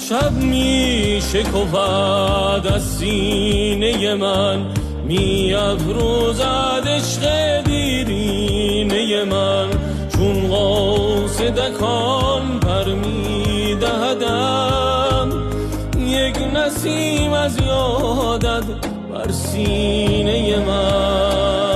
شب می شکفد از سینه من، می افروزد عشق دیرینه من. چون قاصدکان پر می دهدم، یک نسیم از یادت بر سینه من.